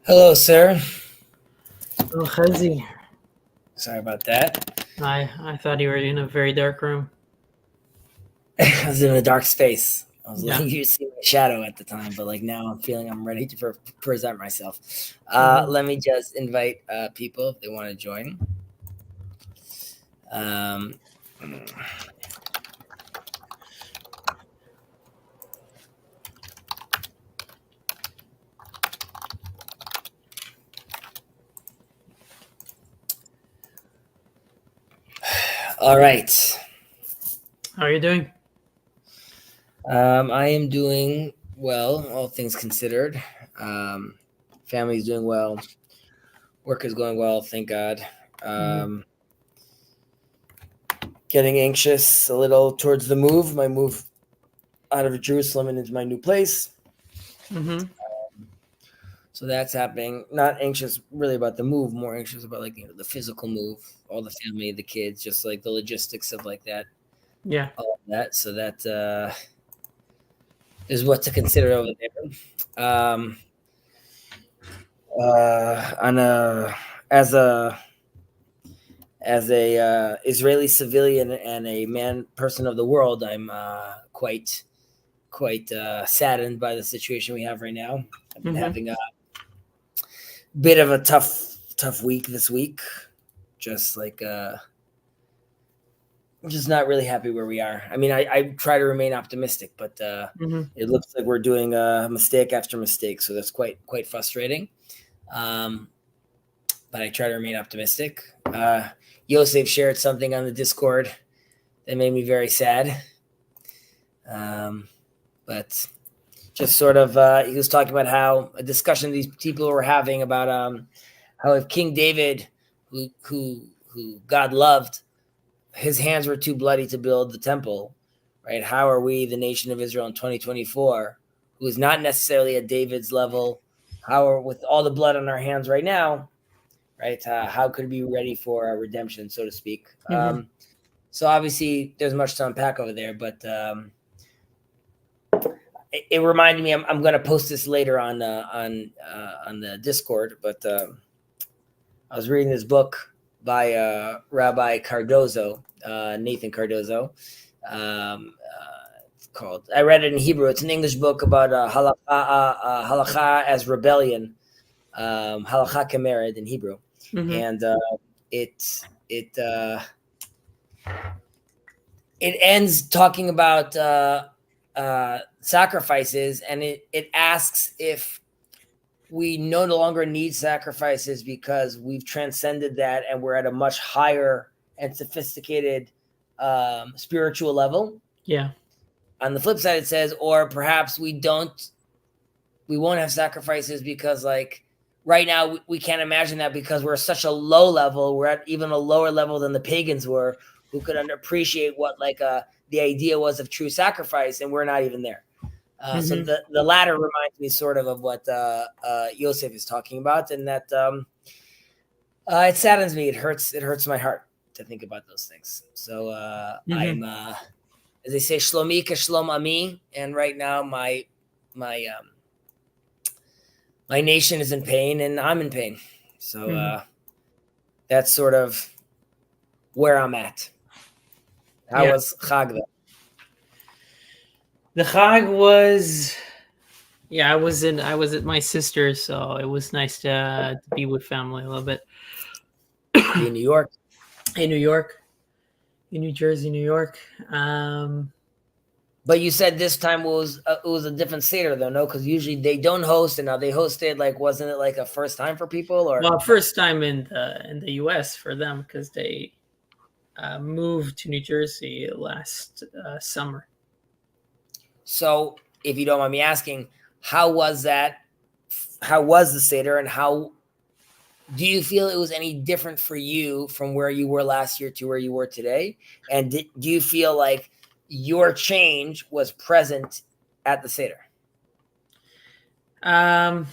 Hello, sir. Oh, Chazi. Sorry about that. I thought you were in a very dark room. I was in a dark space. I was Yeah. letting you see my shadow at the time, but like now I'm feeling I'm ready to present myself. Mhm. Let me just invite people if they want to join. Um, all right. How are you doing? I am doing well, all things considered. Um, Family's doing well. Work is going well, thank God. Mhm. Um, Getting anxious a little towards the move, my move out of Jerusalem and into my new place. Mhm. So that's happening. Not anxious really about the move, more anxious about like the physical move, all the family, the kids, just like the logistics of like that, Yeah. all of that. So that is what to consider over there. On a as a Israeli civilian and a person of the world, I'm quite saddened by the situation we have right now. I've been Mhm. having a bit of a tough week this week. Just like I'm just not really happy where we are. I mean, I try to remain optimistic, but Mhm. it looks like we're doing mistake after mistake, so that's quite frustrating. Um, but I try to remain optimistic. Yosef shared something on the Discord that made me very sad. Um, but just sort of, he was talking about how a discussion these people were having about how if King David, who God loved, his hands were too bloody to build the temple, right? How are we, the nation of Israel in 2024, who is not necessarily at David's level? How are, with all the blood on our hands right now, right? How could we be ready for a redemption, so to speak? Mhm. So obviously, there's much to unpack over there, but it reminded me. I'm going to post this later on the Discord, but I was reading this book by Rabbi Cardozo, Nathan Cardozo. It's called. I read it in Hebrew. It's an English book about halakha as rebellion, halakha kemered in Hebrew, Mhm. and it it uh, it ends talking about sacrifices, and it asks if we no longer need sacrifices because we've transcended that and we're at a much higher and sophisticated spiritual level. Yeah. On the flip side, it says, or perhaps we won't have sacrifices because, like, right now we can't imagine that because we're such a low level. We're at even a lower level than the pagans were, who could appreciate what like the idea was of true sacrifice, and we're not even there. So Mhm. the latter reminds me sort of what Yosef is talking about, and that it saddens me. It hurts my heart to think about those things. So Mhm. I'm, as they say, shlomi shlom ami, and right now my my nation is in pain, and I'm in pain. So Mhm. that's sort of where I'm at. How Yeah. was Chag though? The Chag was. Yeah, I was at my sister's, so it was nice to be with family a little bit. In New York? In New York, in New Jersey, New York. Um, But you said this time it was a different seder though, no? Because usually they don't host, and now they hosted. Like, wasn't it like a first time for people or well, no? first time in the U.S. for them because they moved to New Jersey last summer. So, if you don't mind me asking, how was that? How was the seder, and how do you feel it was any different for you from where you were last year to where you were today? And do you feel like your change was present at the seder? Um,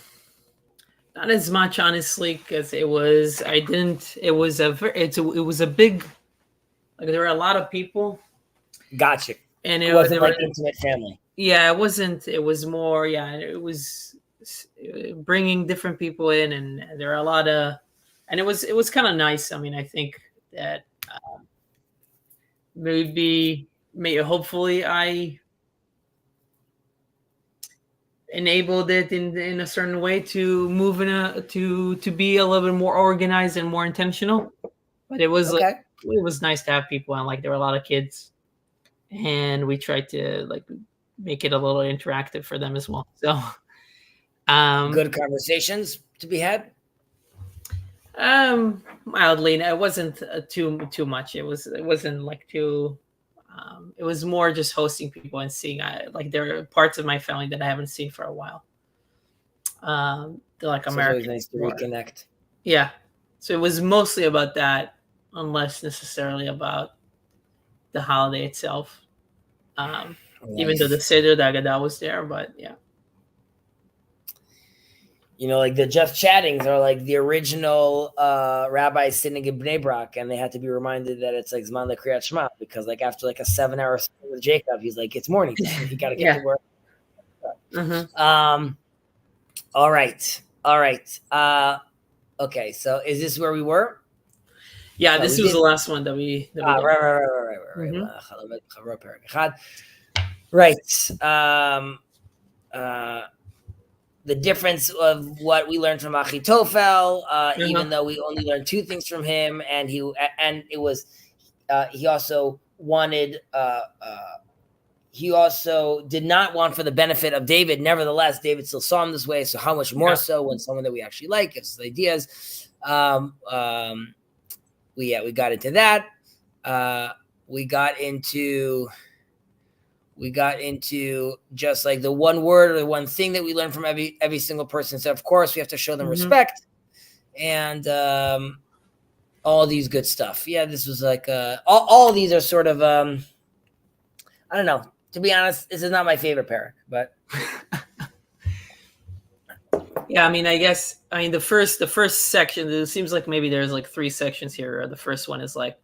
Not as much, honestly, because it was. I didn't. It was it was a big. Like there were a lot of people, Gotcha. It and wasn't there were. like intimate family. Yeah, it wasn't. It was more. Yeah, it was. bringing different people in, and there are a lot of, and it was kind of nice. I mean, I think that maybe hopefully I enabled it in a certain way to move to be a little bit more organized and more intentional. But it was Okay. it was nice to have people, and like there were a lot of kids, and we tried to like make it a little interactive for them as well. So Good conversations to be had. Mildly, it wasn't too much. It wasn't like too. It was more just hosting people and seeing. Like there are parts of my family that I haven't seen for a while. They're like So American. it's always nice to reconnect. Yeah, so it was mostly about that, unless necessarily about the holiday itself. Even though the Seder Dagada was there, but yeah. You know, like the Jeff Chattings are like the original rabbis sitting in Bnei Brak, and they had to be reminded that it's like Zman L'Kriyat Shema, because like after like a 7-hour split with Jacob, he's like, it's morning time. You got to get to work. All right. Okay, so is this where we were? Yeah, this was the last one that we did. Right. The difference of what we learned from Achitofel, even though we only learned 2 things from him, and he also wanted, he also did not want for the benefit of David. Nevertheless, David still saw him this way. So how much more so when someone that we actually like gives us ideas? We got into that. We got into just like the one word or the one thing that we learn from every single person. So of course we have to show them respect, and all these good stuff. Yeah, this was like all of these are sort of I don't know. To be honest, this is not my favorite parak, but yeah, I mean, the first section. It seems like maybe there's like 3 sections here. The first one is like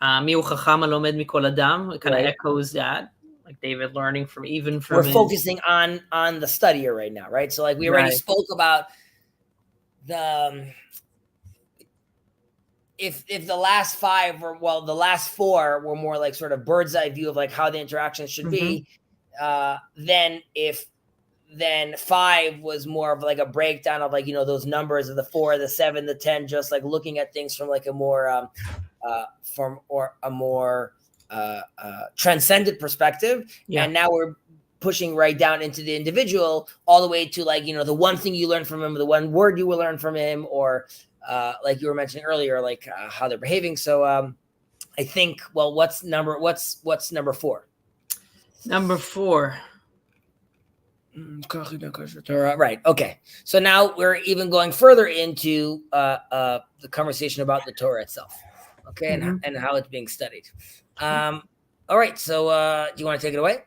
Miu Chacham Alomed Mikol Adam. It kind of echoes that. Like David learning from we're focusing on the studier right now, right? So like we already spoke about the if the last 5 were the last 4 were more like sort of bird's eye view of like how the interactions should be, then 5 was more of like a breakdown of like those numbers of the 4, the 7, the 10, just like looking at things from like a more transcendent perspective. And now we're pushing right down into the individual, all the way to like the one thing you learn from him, the one word you will learn from him, or like you were mentioning earlier, like how they're behaving. So I think, well, what's number 4? Number 4. Right. Okay. So now we're even going further into the conversation about the Torah itself. Okay, and how it's being studied. All right. So do you want to take it away?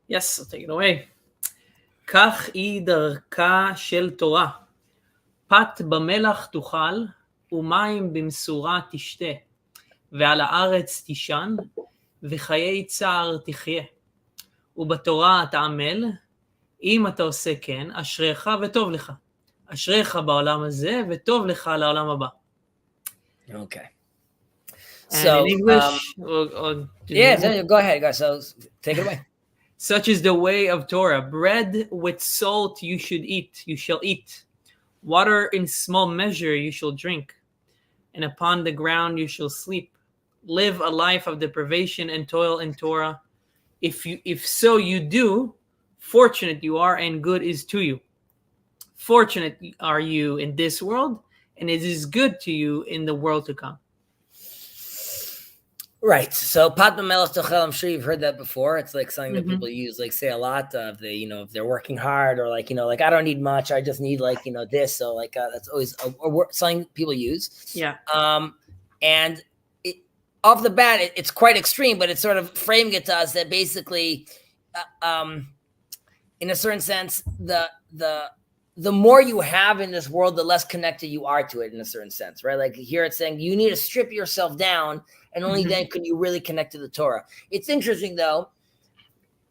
Yes, I'll take it away. כך היא דרכה של תורה. פת במלח תאכל, ומים במשורה תשתה, ועל הארץ תישן, וחיי צער תחיה. ובתורה תעמל, אם אתה עושה כן, אשריך וטוב לך. אשריך בעולם הזה, וטוב לך לעולם הבא. Okay. And so in English, go ahead. So take it away. Such is the way of Torah. Bread with salt you shall eat. Water in small measure you shall drink. And upon the ground you shall sleep. Live a life of deprivation and toil in Torah. If so you do, fortunate you are and good is to you. Fortunate are you in this world, and it is good to you in the world to come. Right. So pat b'melech tochel, I'm sure you've heard that before. It's like something that people use, like say a lot of if they're working hard, or like, like I don't need much. I just need like, this. So like that's always something people use. Yeah. And off the bat, it's quite extreme, but it's sort of framing it to us that basically, in a certain sense, the more you have in this world, the less connected you are to it in a certain sense, right? Like here it's saying you need to strip yourself down, and only then can you really connect to the Torah. It's interesting though.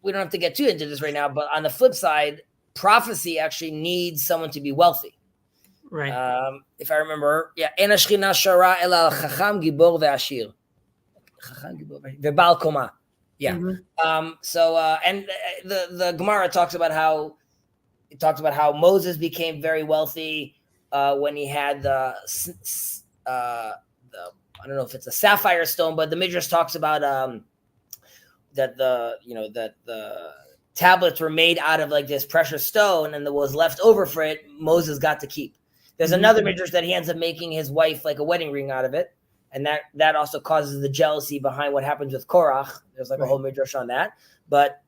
We don't have to get too into this right now, but on the flip side, prophecy actually needs someone to be wealthy. Right. If I remember, Ena shchina shara ela al chacham gibor ve'ashir. Chacham gibor ve'bal koma. Yeah. So and the Gemara talks about how Moses became very wealthy when he had the I don't know if it's a sapphire stone, but the Midrash talks about that the tablets were made out of like this precious stone, and there was left over for it, Moses got to keep. There's another Midrash that he ends up making his wife like a wedding ring out of it, and that also causes the jealousy behind what happens with Korach. There's like a whole Midrash on that. But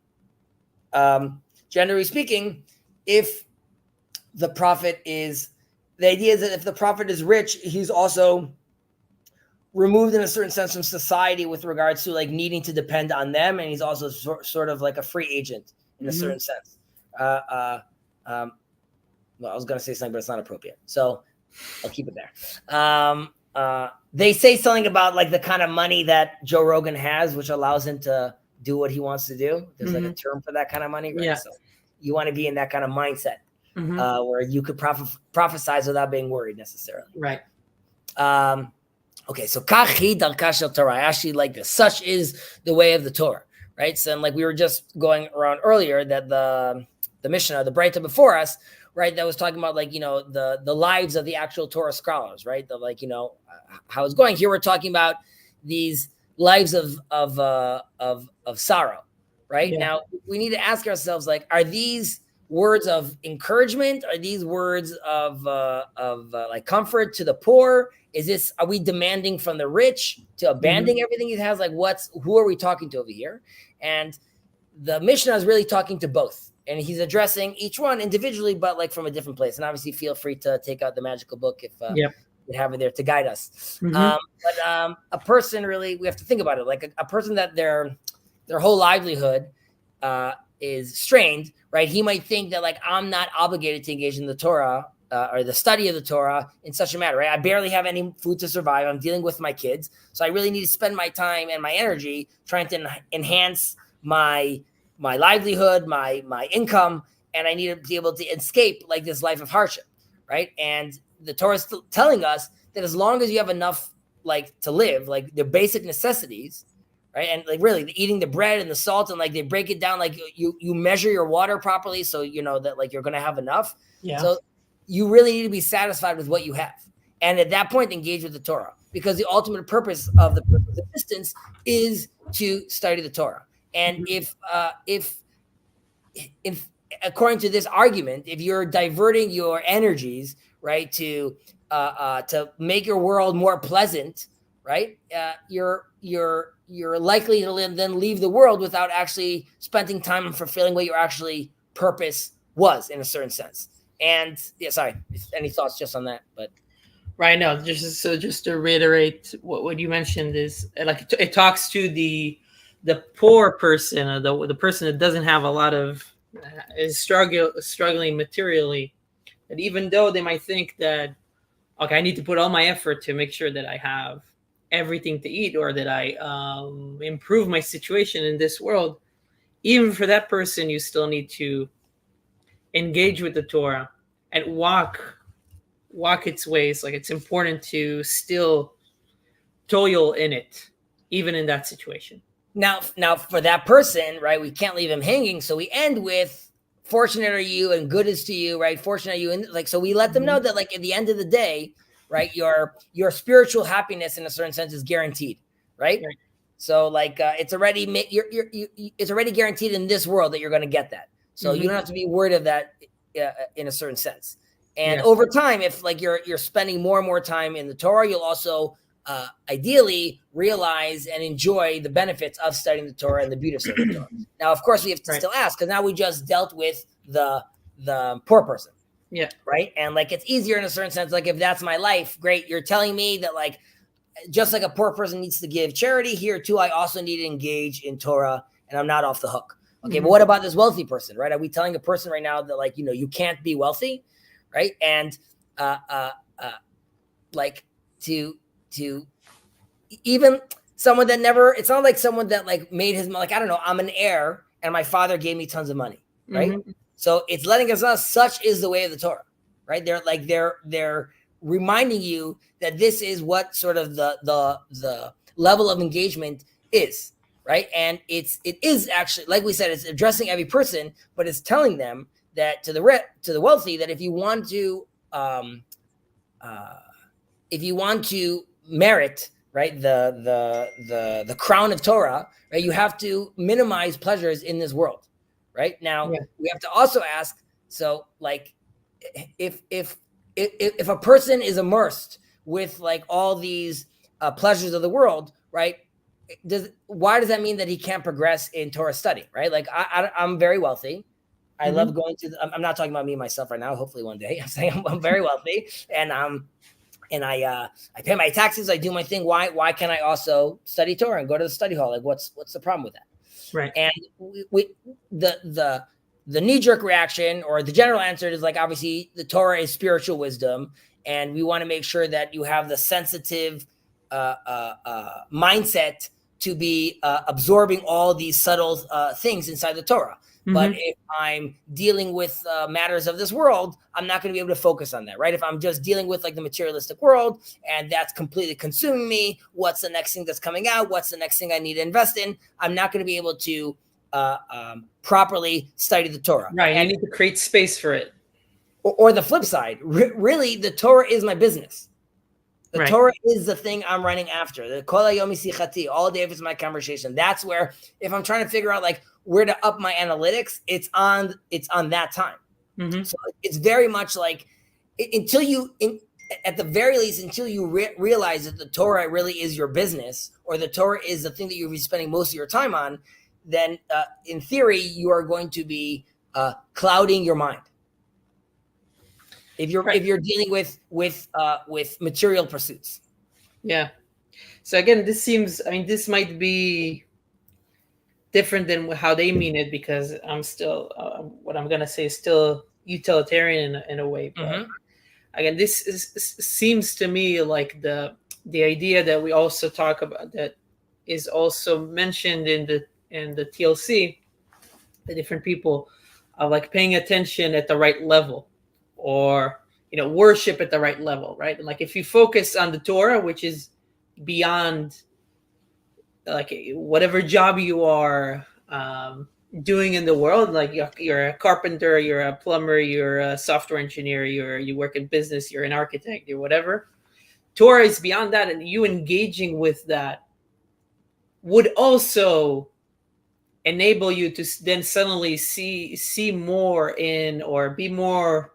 generally speaking, if the prophet is, the idea is that if the prophet is rich, he's also removed in a certain sense from society with regards to like needing to depend on them, and he's also sort of like a free agent in a certain sense. Well, I was going to say something, but it's not appropriate, so I'll keep it there. They say something about like the kind of money that Joe Rogan has, which allows him to do what he wants to do. There's like a term for that kind of money, right? Yeah. So you want to be in that kind of mindset where you could prophesize without being worried necessarily. Right. Okay, so kachi darka shel Torah. I actually like this. Such is the way of the Torah, right? So, like we were just going around earlier, that the Mishnah, the Breita before us, right, that was talking about like the lives of the actual Torah scholars, right? The like how it's going. Here we're talking about these lives of sorrow, right? Now we need to ask ourselves, like, are these words of encouragement? Are these words of like comfort to the poor? Are we demanding from the rich to abandon everything he has? Like, who are we talking to over here? And the Mishnah is really talking to both, and he's addressing each one individually, but like from a different place. And obviously, feel free to take out the magical book if you have it there to guide us. But a person, really, we have to think about it like a person that their whole livelihood is strained, right? He might think that like, I'm not obligated to engage in the Torah or the study of the Torah in such a matter, right? I barely have any food to survive. I'm dealing with my kids. So I really need to spend my time and my energy trying to enhance my livelihood, my income, and I need to be able to escape like this life of hardship, right? And the Torah is still telling us that as long as you have enough like to live, like the basic necessities, right? And like really eating the bread and the salt, and like they break it down, like you measure your water properly, so you know that like you're going to have enough. So you really need to be satisfied with what you have, and at that point engage with the Torah, because the ultimate purpose of the person's existence is to study the Torah. And if according to this argument, if you're diverting your energies, right, to make your world more pleasant, right, you're likely to then leave the world without actually spending time on fulfilling what your actually purpose was in a certain sense. And sorry, any thoughts just on that? But right now, just to reiterate what you mentioned is like it talks to the poor person, or the person that doesn't have a lot of is struggling materially, that even though they might think that, okay, I need to put all my effort to make sure that I have everything to eat, or that I improve my situation in this world, even for that person, you still need to engage with the Torah and walk its ways. Like, it's important to still toil in it, even in that situation. Now for that person, right, we can't leave him hanging. So we end with, fortunate are you and good is to you, right? Fortunate are you. And like, so we let them know that like at the end of the day, right, your spiritual happiness in a certain sense is guaranteed, right? So like it's already it's already guaranteed in this world that you're going to get that. So you don't have to be worried of that in a certain sense. And over time, if like you're spending more and more time in the Torah, you'll also ideally realize and enjoy the benefits of studying the Torah and the beauty of studying the Torah. Now, of course, we have to still ask, because now we just dealt with the poor person. Yeah. Right. And like, it's easier in a certain sense. Like, if that's my life, great. You're telling me that like, just like a poor person needs to give charity, here too, I also need to engage in Torah, and I'm not off the hook. Okay. But what about this wealthy person, right? Are we telling a person right now that like, you can't be wealthy, right? And like to even someone that never, it's not like someone that like made his, like, I don't know, I'm an heir and my father gave me tons of money, right? So it's letting us know such is the way of the Torah, right? They're reminding you that this is what sort of the level of engagement is, right? And it is actually, like we said, it's addressing every person, but it's telling them that to the wealthy, that if you want to merit, right, the crown of Torah, right, you have to minimize pleasures in this world, right? Now we have to also ask, so like if a person is immersed with like all these pleasures of the world, right, why does that mean that he can't progress in Torah study, right? Like I'm very wealthy. I love going to. I'm not talking about me myself right now. Hopefully one day. I'm saying I'm very wealthy, and I pay my taxes. I do my thing. Why can't I also study Torah and go to the study hall? Like what's the problem with that? Right. And the knee jerk reaction or the general answer is like, obviously the Torah is spiritual wisdom, and we want to make sure that you have the sensitive mindset to be absorbing all these subtle things inside the Torah. But if I'm dealing with matters of this world, I'm not going to be able to focus on that, right? If I'm just dealing with like the materialistic world and that's completely consuming me, what's the next thing that's coming out? What's the next thing I need to invest in? I'm not going to be able to properly study the Torah. Right, and you need to create space for it. Or the flip side, really, the Torah is my business. The Torah is the thing I'm running after. The kol hayomi sichati, all day if it's my conversation. That's where, if I'm trying to figure out like where to up my analytics, it's on that time. So it's very much like at the very least, until you realize that the Torah really is your business, or the Torah is the thing that you'll be spending most of your time on, then in theory, you are going to be clouding your mind. If you're dealing with material pursuits. Yeah. So again, this might be different than how they mean it, because I'm still what I'm gonna say is still utilitarian in a way. But again, seems to me like the idea that we also talk about, that is also mentioned in the TLC, the different people, of like paying attention at the right level, or worship at the right level, right? And like if you focus on the Torah, which is beyond like whatever job you are doing in the world, like you're a carpenter, you're a plumber, you're a software engineer, you work in business, you're an architect, you're whatever. Torah is beyond that, and you engaging with that would also enable you to then suddenly see more in, or be more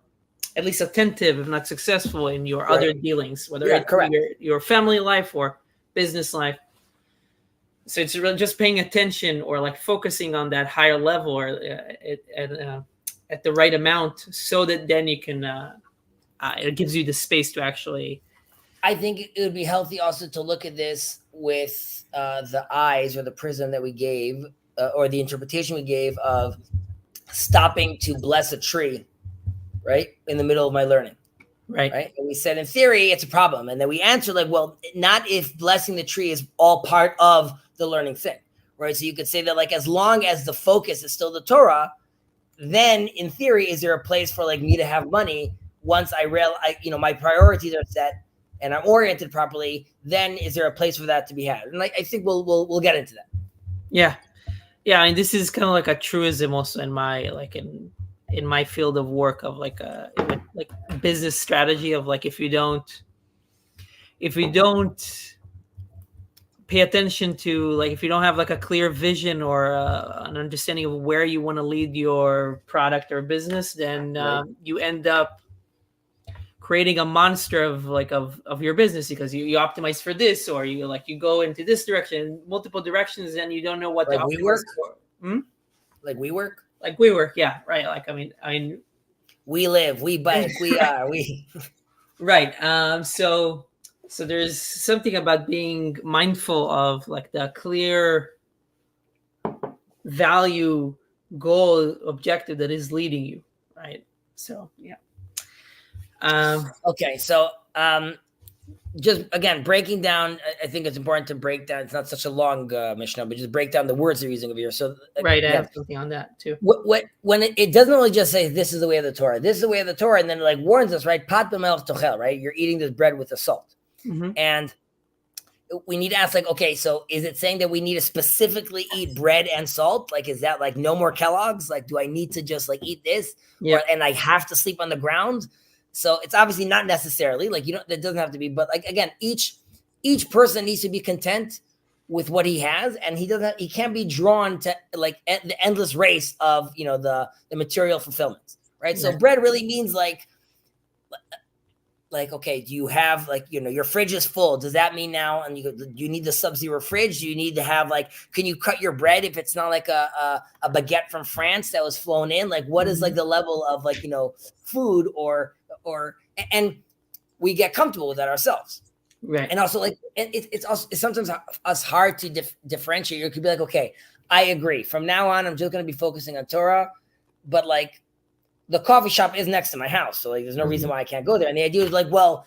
at least attentive, if not successful, in your other dealings, whether it's your family life or business life. So it's really just paying attention, or like focusing on that higher level, or at the right amount, so that then you can it gives you the space to actually. I think it would be healthy also to look at this with the eyes or the prism that we gave, or the interpretation we gave of stopping to bless a tree, right, in the middle of my learning. Right. And we said, in theory, it's a problem. And then we answered like, well, not if blessing the tree is all part of the learning thing, right? So you could say that like, as long as the focus is still the Torah, then in theory, is there a place for like me to have money once I realize, my priorities are set and I'm oriented properly, then is there a place for that to be had? And like, I think we'll get into that. Yeah. Yeah. And this is kind of like a truism also in my, like in my field of work, of like business strategy, of like, if you don't pay attention to, like, if you don't have like a clear vision or an understanding of where you want to lead your product or business, then you end up creating a monster of your business, because you optimize for this, or you go into this direction, multiple directions, and you don't know what to optimize for. Like we work. Like we work, yeah, right. Like I mean, we live, we bike, we right. So there's something about being mindful of like the clear value, goal, objective that is leading you, right? So yeah. Okay, so just again breaking down, I think it's important to break down. It's not such a long Mishnah, but just break down the words they're using over here. So Right, I again, have something on that too. when it doesn't only just say this is the way of the Torah, this is the way of the Torah, and then it like warns us, right? Pat b'melech tochel, right? You're eating this bread with the salt, and we need to ask, like, okay, so is it saying that we need to specifically eat bread and salt? Like, is that like no more Kellogg's? Like, do I need to just like eat this, and I have to sleep on the ground? So it's obviously not necessarily like, that doesn't have to be, but like, again, each person needs to be content with what he has, and he can't be drawn to like the endless race of, the material fulfillments, right? Yeah. So bread really means like, okay, do you have like, your fridge is full. Does that mean now, and you need the Sub-Zero fridge? Do you need to have like, can you cut your bread if it's not like a baguette from France that was flown in? Like, what is like the level of like, food and we get comfortable with that ourselves. Right. And also like, it's sometimes us hard to differentiate. You could be like, okay, I agree. From now on, I'm just going to be focusing on Torah, but like the coffee shop is next to my house. So like, there's no reason why I can't go there. And the idea is like, well,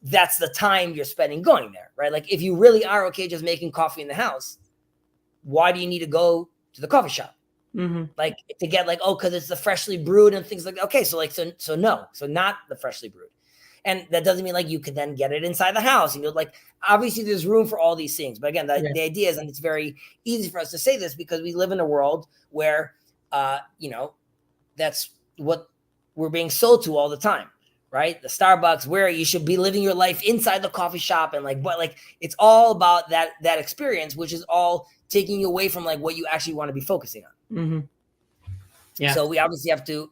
that's the time you're spending going there, right? Like if you really are okay just making coffee in the house, why do you need to go to the coffee shop? Like to get like, cause it's the freshly brewed and things like that. Okay. So like, so not the freshly brewed. And that doesn't mean like you could then get it inside the house. Like obviously there's room for all these things. But again, the idea is, and it's very easy for us to say this because we live in a world where, that's what we're being sold to all the time, right? The Starbucks, where you should be living your life inside the coffee shop. And like, but like, it's all about that experience, which is all taking you away from like what you actually want to be focusing on. Yeah. So we obviously have to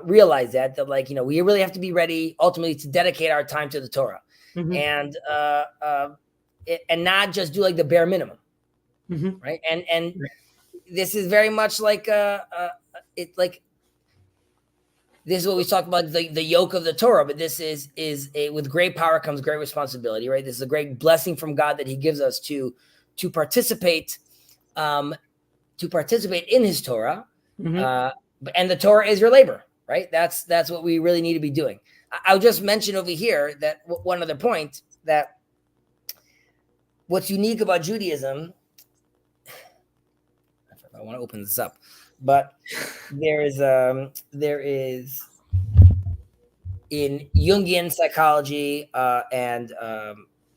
realize that like, we really have to be ready ultimately to dedicate our time to the Torah, and not just do like the bare minimum, right? And this is very much like it's like this is what we talk about the yoke of the Torah, but this is with great power comes great responsibility, right? This is a great blessing from God that He gives us to participate in His Torah. And the Torah is your labor, right? That's what we really need to be doing. I'll just mention over here that one other point, that what's unique about Judaism, I want to open this up, but there is in Jungian psychology and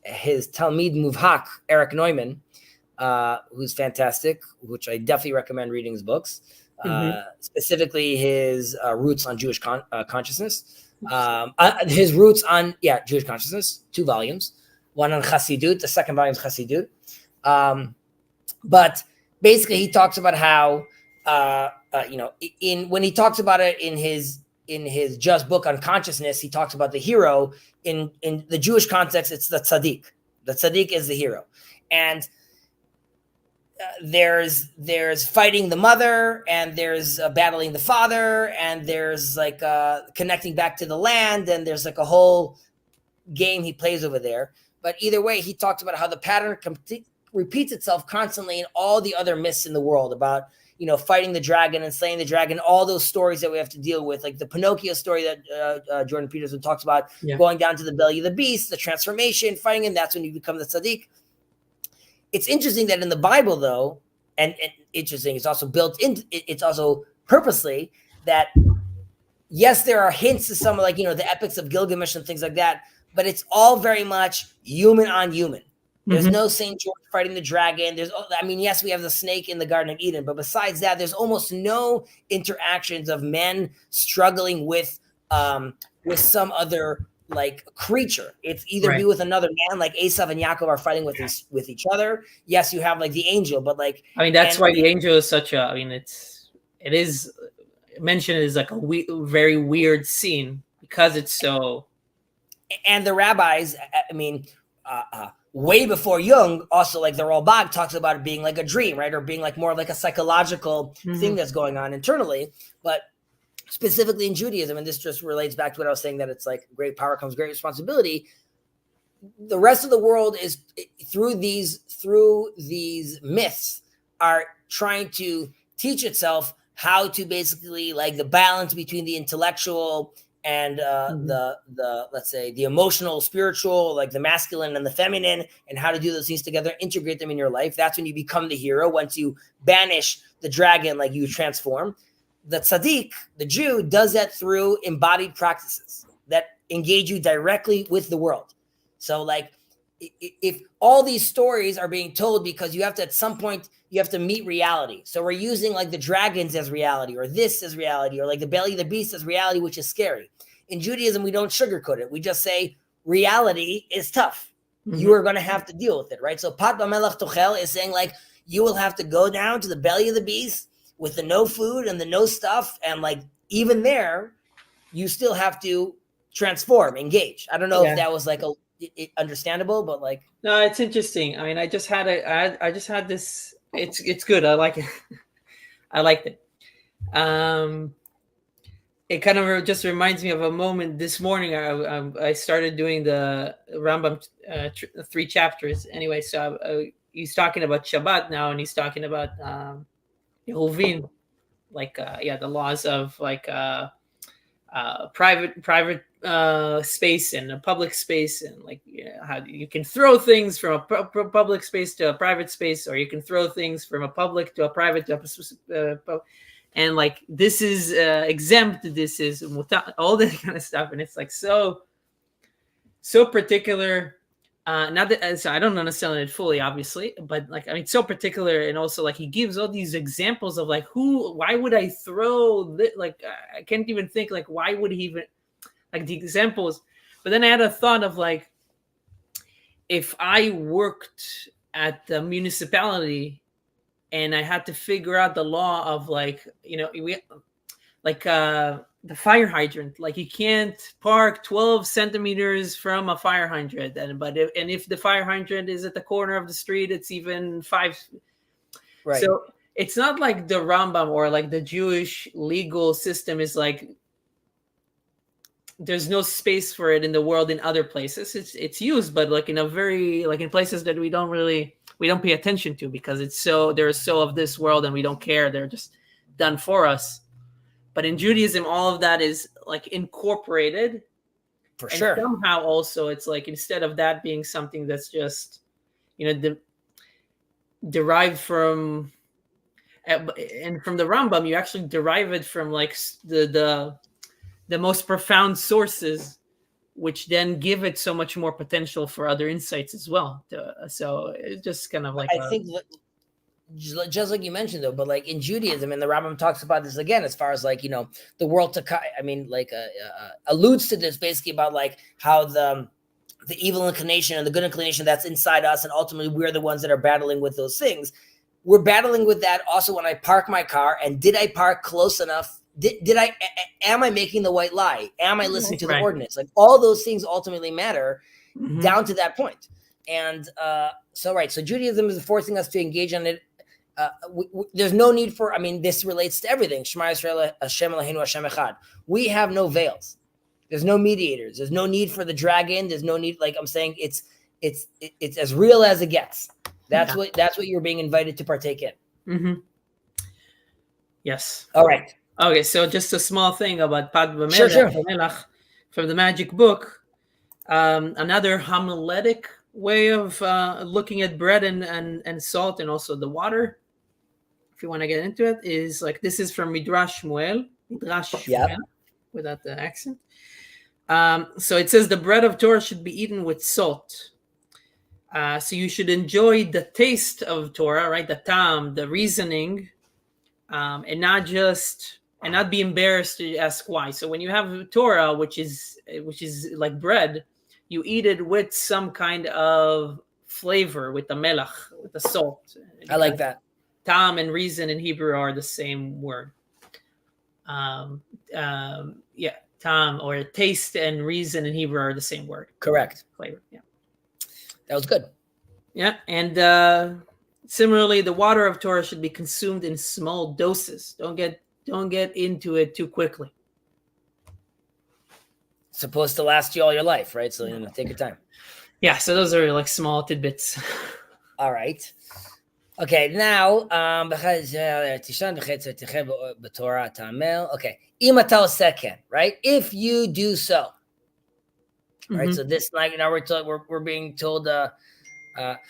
his Talmid Muvhak, Eric Neumann, who's fantastic, which I definitely recommend reading his books. Specifically his roots on Jewish consciousness, his roots on Jewish consciousness, 2 volumes, one on Chassidut, the second volume is Chassidut. But basically he talks about how when he talks about it in his just book on consciousness, he talks about the hero in the Jewish context. It's the tzaddik. The tzaddik is the hero, and there's fighting the mother, and there's battling the father, and there's like connecting back to the land, and there's like a whole game he plays over there. But either way, he talks about how the pattern repeats itself constantly in all the other myths in the world about fighting the dragon and slaying the dragon, all those stories that we have to deal with, like the Pinocchio story that Jordan Peterson talks about, going down to the belly of the beast, the transformation, fighting him. That's when you become the tzaddik. It's interesting that in the Bible, though, and interesting, it's also built in. It's also purposely that, yes, there are hints to some of like the epics of Gilgamesh and things like that, but it's all very much human on human. There's no Saint George fighting the dragon. Yes, we have the snake in the Garden of Eden, but besides that, there's almost no interactions of men struggling with some other like creature. It's either be with another man, like Esav and Yaakov are fighting with each other. Yes, you have like the angel, but like that's why the angel is such a. It is mentioned as like a very weird scene because it's so. And the rabbis, way before Jung, also like the Ralbag talks about it being like a dream, right, or being like more like a psychological thing that's going on internally, but. Specifically in Judaism, and this just relates back to what I was saying, that it's like great power comes great responsibility. The rest of the world is through these myths are trying to teach itself how to basically like the balance between the intellectual and Mhm. the let's say the emotional, spiritual, like the masculine and the feminine, and how to do those things together, integrate them in your life. That's when you become the hero. Once you banish the dragon, like you transform. The tzaddik, the Jew, does that through embodied practices that engage you directly with the world. So like if all these stories are being told because you have to, at some point, you have to meet reality. So we're using like the dragons as reality, or this as reality, or like the belly of the beast as reality, which is scary. In Judaism, we don't sugarcoat it. We just say reality is tough. Mhm. You are going to have to deal with it, right? So Pat Bamelech Tochel is saying like, you will have to go down to the belly of the beast with the no food and the no stuff. And like, even there, you still have to transform, engage. I don't know if that was like understandable, but like, no, it's interesting. I mean, I just had this. It's good. I like it. I liked it. It kind of just reminds me of a moment this morning. I started doing the Rambam 3 chapters. Anyway, so he's talking about Shabbat now, and he's talking about Yehuvin, like the laws of like private space and a public space, and like how you can throw things from a public space to a private space, or you can throw things from a public to a private to a and like this is exempt, this is all that kind of stuff, and it's like so particular. Not that, so I don't understand it fully, obviously, but like, I mean, so particular, and also like he gives all these examples of like why would I throw this? Like I can't even think like why would he even, like the examples. But then I had a thought of like, if I worked at the municipality and I had to figure out the law of like, the fire hydrant, like you can't park 12 centimeters from a fire hydrant, and if the fire hydrant is at the corner of the street, it's even 5. right. So it's not like the Rambam or like the Jewish legal system is like there's no space for it in the world in other places. It's used, but like in a very, like in places that we don't pay attention to, because they're so of this world and we don't care. They're just done for us. But in Judaism, all of that is like incorporated. For and sure. Somehow also it's like, instead of that being something that's just, derived from, and from the Rambam, you actually derive it from like the most profound sources, which then give it so much more potential for other insights as well. So it's just kind of like, I think just like you mentioned though, but like in Judaism, and the Rambam talks about this again, as far as like, the world to, I mean, like alludes to this basically about like how the evil inclination and the good inclination that's inside us, and ultimately we're the ones that are battling with those things. We're battling with that also when I park my car, and did I park close enough? Am I making the white lie? Am I listening to the ordinance? Like all those things ultimately matter down to that point. And so Judaism is forcing us to engage on it. There's no need for, I mean, this relates to everything. Shema Yisrael, Hashem Eloheinu, Hashem Echad. We have no veils. There's no mediators. There's no need for the dragon. There's no need, like I'm saying, it's as real as it gets. That's what you're being invited to partake in. Mm-hmm. Yes. All right. Okay, so just a small thing about Pad B'Melech, Sure. From the Magic Book. Another homiletic way of looking at bread and salt, and also the water, if you want to get into it, is like, this is from Midrash Shmuel, without the accent. So it says the bread of Torah should be eaten with salt. So you should enjoy the taste of Torah, right? The tam, the reasoning, and not be embarrassed to ask why. So when you have Torah, which is like bread, you eat it with some kind of flavor, with the melach, with the salt. I like that. Tam and reason in Hebrew are the same word. Tam, or taste and reason in Hebrew are the same word. Correct. Flavor. Yeah. That was good. Yeah. And similarly, the water of Torah should be consumed in small doses. Don't get into it too quickly. It's supposed to last you all your life, right? So take your time. Yeah. So those are like small tidbits. All right. Okay, now, okay, אם אתה עושה כן, right? If you do so, right? So this, like, now we're being told,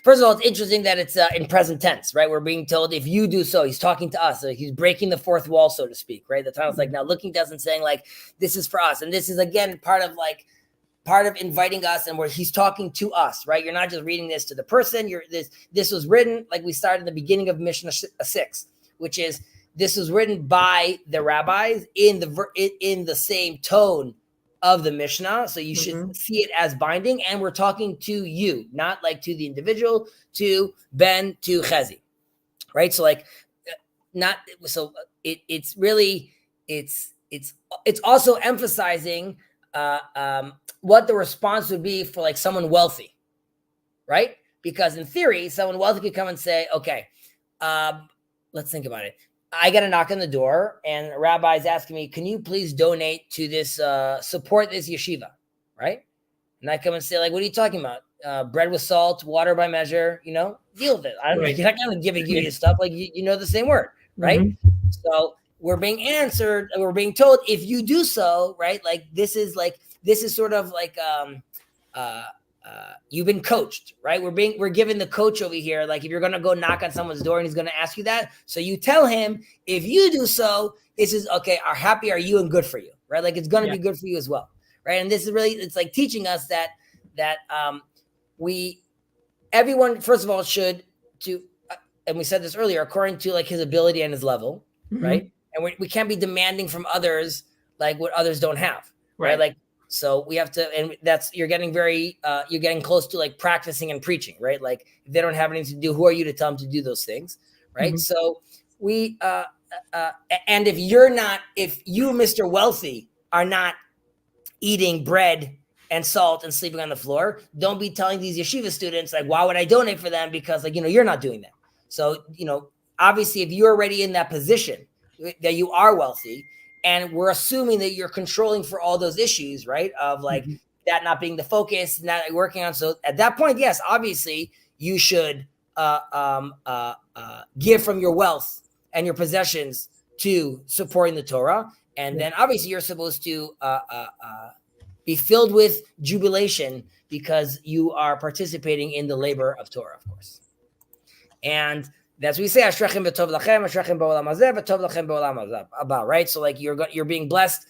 first of all, it's interesting that it's in present tense, right? We're being told if you do so, he's talking to us. So he's breaking the fourth wall, so to speak, right? The title's like now looking to us and saying like, this is for us. And this is again, part of inviting us, and where he's talking to us, right? You're not just reading this to the person. This was written, like we started in the beginning of Mishnah 6, which is this was written by the rabbis in the same tone of the Mishnah. So you should see it as binding, and we're talking to you, not like to the individual, to Ben, to Chezi, right? So like, it's really, it's also emphasizing what the response would be for like someone wealthy, right? Because in theory, someone wealthy could come and say, okay, let's think about it. I get a knock on the door and a rabbi's asking me, can you please donate to this, support this yeshiva, right? And I come and say like, what are you talking about? Bread with salt, water by measure, deal with it. You're not going to give you stuff like, you know, the same word, right? So we're being answered, and we're being told, if you do so, right? Like, this is sort of like, you've been coached, right? We're given the coach over here. Like, if you're going to go knock on someone's door and he's going to ask you that, so you tell him, if you do so, this is okay. How happy are you and good for you, right? Like, it's going to be good for you as well, right? And this is really, it's like teaching us that everyone, first of all, should and we said this earlier, according to like his ability and his level, right? And we can't be demanding from others like what others don't have, right? Like, so we have to, and that's, you're getting close to like practicing and preaching, right? Like, if they don't have anything to do, who are you to tell them to do those things, right? So we, and if you, Mr. Wealthy, are not eating bread and salt and sleeping on the floor, don't be telling these yeshiva students, like, why would I donate for them? Because like, you're not doing that. So, obviously if you're already in that position that you are wealthy, and we're assuming that you're controlling for all those issues, right? Of like that not being the focus, not working on. So at that point, yes, obviously you should give from your wealth and your possessions to supporting the Torah. And then obviously you're supposed to be filled with jubilation because you are participating in the labor of Torah, of course. And that's what we say, Ashrechem v'tov lachem, Ashrechem ba'olam hazeh, v'tov lachem ba'olam haba, right? So like you're being blessed.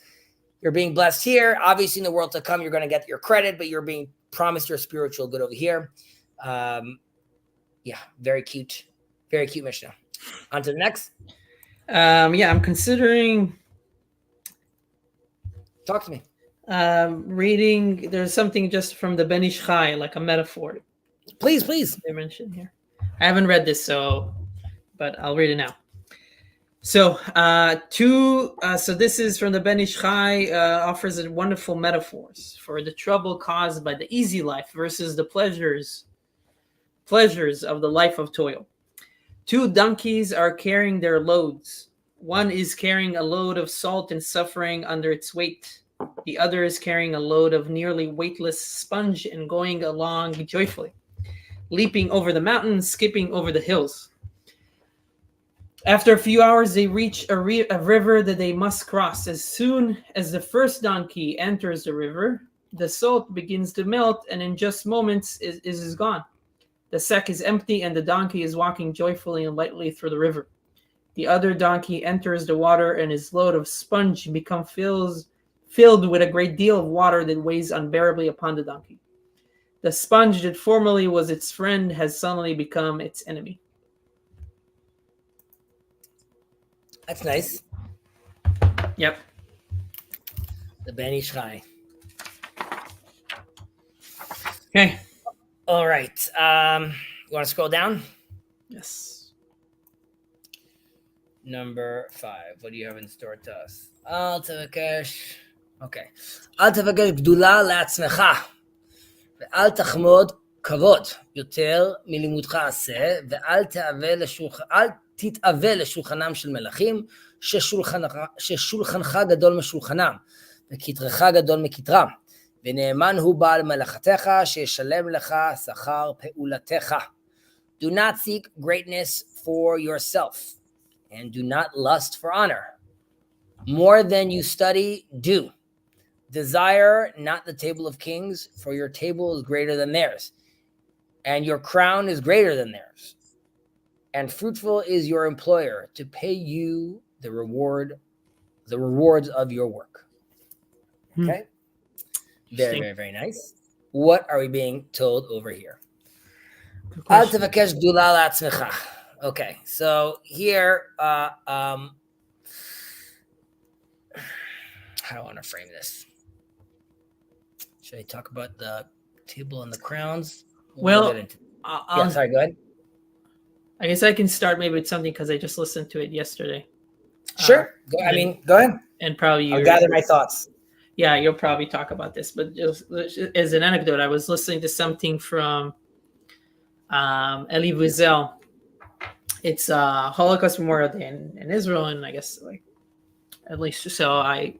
You're being blessed here. Obviously in the world to come, you're going to get your credit, but you're being promised your spiritual good over here. Very cute Mishnah. On to the next. I'm considering. Talk to me. Reading, there's something just from the Ben Ish Chai, like a metaphor. Please. They mentioned here. I haven't read this, but I'll read it now. So, so this is from the Ben Ish Chai, offers a wonderful metaphors for the trouble caused by the easy life versus the pleasures of the life of toil. 2 donkeys are carrying their loads. One is carrying a load of salt and suffering under its weight. The other is carrying a load of nearly weightless sponge and going along joyfully, leaping over the mountains, skipping over the hills. After a few hours, they reach a river that they must cross. As soon as the first donkey enters the river, the salt begins to melt, and in just moments it is gone. The sack is empty, and the donkey is walking joyfully and lightly through the river. The other donkey enters the water, and his load of sponge becomes filled with a great deal of water that weighs unbearably upon the donkey. The sponge that formerly was its friend has suddenly become its enemy. That's nice. Yep. The Ben Ish Chai. Okay. All right. You want to scroll down? Yes. Number 5. What do you have in store to us? Al tavakesh. Okay. Al tavakesh gdula לעצמך. ואל תחמוד כבוד יותר מלימודך עשה, ואל תתאווה לשולחנם של מלכים, ששולחנך גדול משולחנם, וכתרך גדול מכתרם, ונאמן הוא בעל מלאכתך, שישלם לך שכר פעולתך. Do not seek greatness for yourself, and do not lust for honor. More than you study, do. Desire not the table of kings, for your table is greater than theirs, and your crown is greater than theirs. And fruitful is your employer to pay you the rewards of your work. Okay? Very, very, very nice. What are we being told over here? Okay, so here, how do I want to frame this? Should I talk about the table and the crowns? Well, yeah, sorry, go ahead. I guess I can start maybe with something because I just listened to it yesterday. Sure. Go ahead. And probably I'll gather my thoughts. Yeah, you'll probably talk about this, but just as an anecdote, I was listening to something from Elie Wiesel. It's Holocaust Memorial Day in Israel, and I guess like at least so I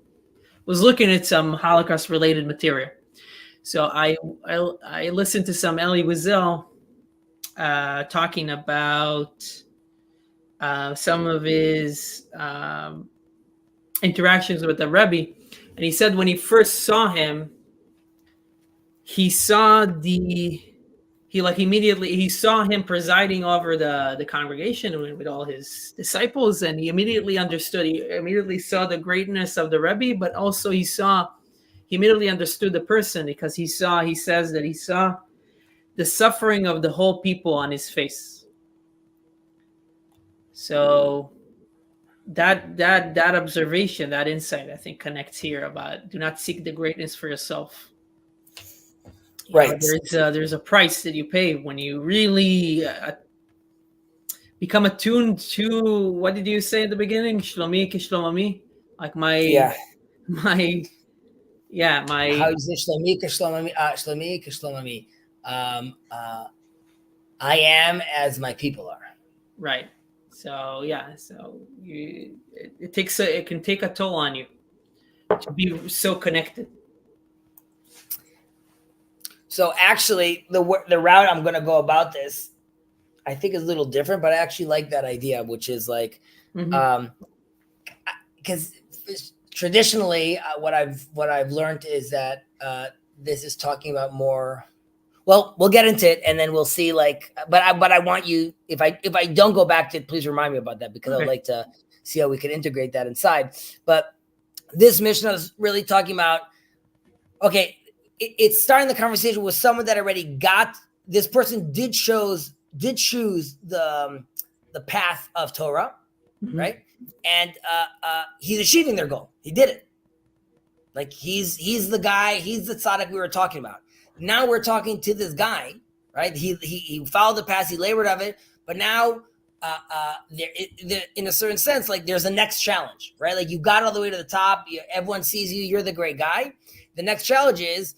was looking at some Holocaust related material. So I listened to some Elie Wiesel talking about some of his interactions with the Rebbe, and he said when he first saw him, he saw he saw him presiding over the congregation with all his disciples, and he immediately understood. He immediately saw the greatness of the Rebbe, but also he immediately understood the person because he says that he saw the suffering of the whole people on his face. So that observation, that insight, I think connects here about do not seek the greatness for yourself. Right. There's a price that you pay when you really become attuned to, what did you say at the beginning? Shlomi kishlomami, like my. How is it? Shlomi kishlomami. I am as my people are. Right. So yeah. So it can take a toll on you to be so connected. So actually, the route I'm going to go about this, I think, is a little different, but I actually like that idea, which is like, because traditionally, what I've learned is that this is talking about more. Well, we'll get into it, and then we'll see. Like, but I want you, if I don't go back to it, please remind me about that, because I'd like to see how we can integrate that inside. But this Mishnah is really talking about, okay, it's starting the conversation with someone that already got, this person did choose the path of Torah, right? And he's achieving their goal. He did it. Like he's the guy, he's the tzaddik we were talking about. Now we're talking to this guy, right? He followed the path, he labored of it, but now in a certain sense, like there's a next challenge, right? Like you got all the way to the top, everyone sees you, you're the great guy. The next challenge is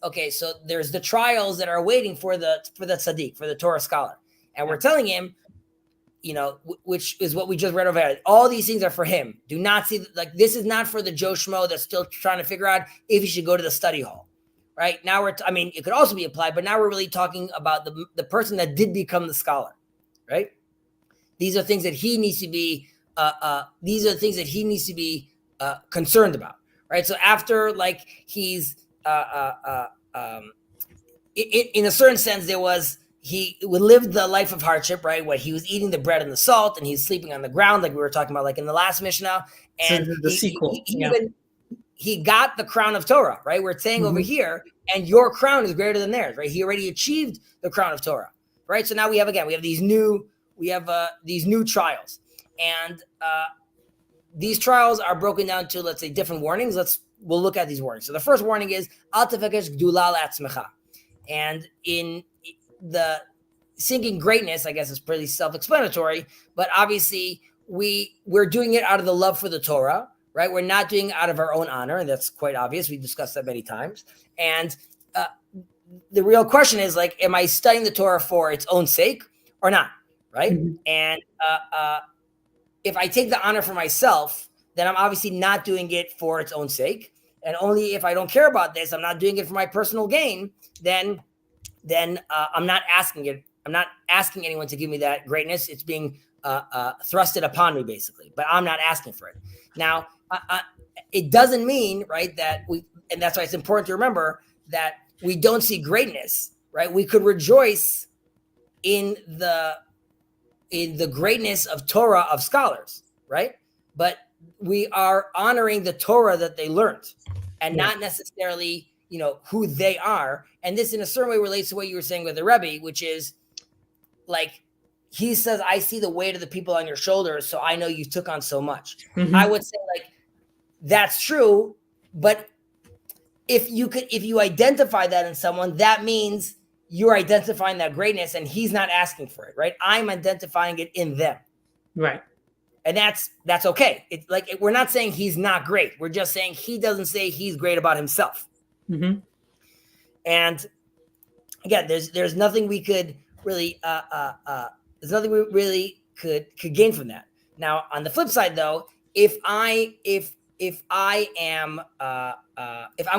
okay, so there's the trials that are waiting for the tzaddik, for the Torah scholar. And we're telling him, which is what we just read over here. All these things are for him. Do not see, like, this is not for the Joe Schmo that's still trying to figure out if he should go to the study hall, right? Now it could also be applied, but now we're really talking about the person that did become the scholar, right? These are things that he needs to be, concerned about, right? So after, like, he's, in a certain sense, he lived the life of hardship, right? Where he was eating the bread and the salt, and he's sleeping on the ground, like we were talking about, like in the last Mishnah. And so the sequel, he got the crown of Torah, right? We're saying over here, and your crown is greater than theirs, right? He already achieved the crown of Torah, right? So now we have these new trials, and these trials are broken down to, let's say, different warnings. We'll look at these warnings. So the first warning is Al tefakesh gdula le'atzmecha, and in the seeking greatness, I guess, is pretty self-explanatory, but obviously we're doing it out of the love for the Torah, right? We're not doing it out of our own honor, and that's quite obvious. We discussed that many times. And the real question is, like, am I studying the Torah for its own sake or not, right? And if I take the honor for myself, then I'm obviously not doing it for its own sake. And only if I don't care about this, I'm not doing it for my personal gain, then I'm not asking it asking anyone to give me that greatness. It's being thrusted upon me, basically, but I'm not asking for it. Now, it doesn't mean, right, that and that's why it's important to remember that we don't see greatness, right? We could rejoice in the greatness of Torah of scholars, right? But we are honoring the Torah that they learned, and not necessarily, who they are. And this, in a certain way, relates to what you were saying with the Rebbe, which is like, he says, I see the weight of the people on your shoulders, so I know you took on so much. Mm-hmm. I would say, like, that's true, but if you identify that in someone, that means you're identifying that greatness, and he's not asking for it, right? I'm identifying it in them, right? And that's okay. It's like, we're not saying he's not great. We're just saying he doesn't say he's great about himself. Mm-hmm. And again, there's nothing we could really there's nothing we really could gain from that. Now, on the flip side, though, if I'm